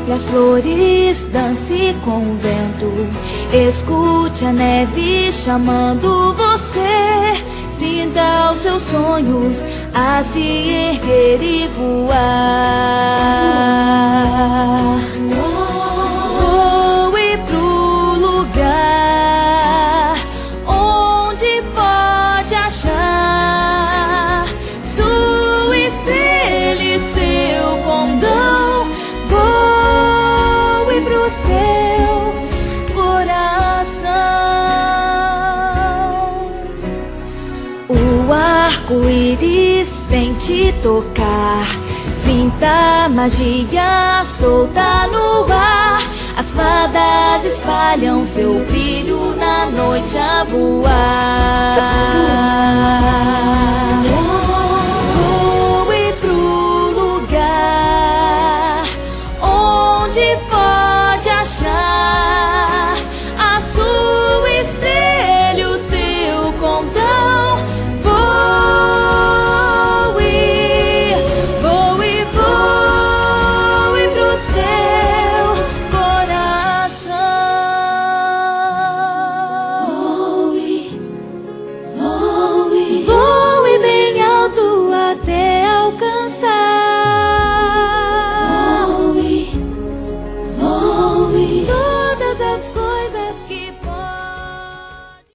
E as flores dance com o vento. Escute a neve chamando você. Sinta os seus sonhos a se erguer e voar. Voe pro lugar onde pode achar sua estrela e seu condão. Voe pro seu coração. O arco-íris vem te tocar. Sinta a magia solta no ar. As fadas espalham seu brilho na noite a voar.